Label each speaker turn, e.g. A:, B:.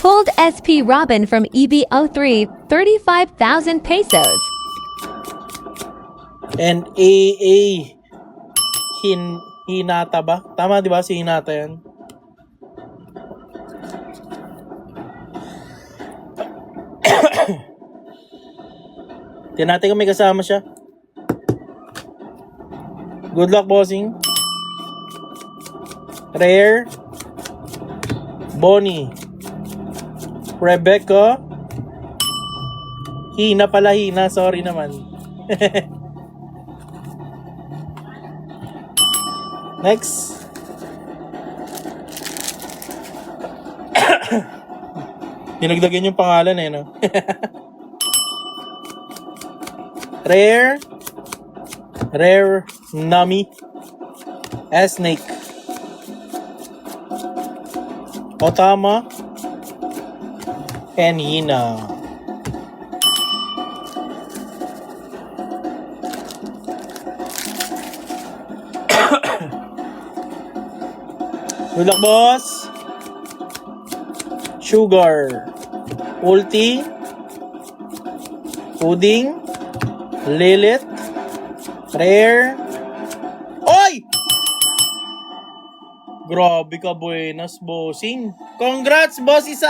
A: Pulled SP Robin from EB03, 35,000 pesos.
B: And AA Hinata ba? Tama, di ba? Si Hinata yan. Tingnan natin kung may kasama siya. Good luck, bossing. Rare. Bonnie. Rebecca. Hina pala, Hina. Sorry naman. Next. Dinagdagan yung pangalan eh, no? Rare. Rare Nami. Snake. Otama. And Hina. Good luck, boss. Sugar. Ulti. Pudding. Lilith. Rare. Oy! Grabe ka, buenas, bossing. Congrats, boss Isa.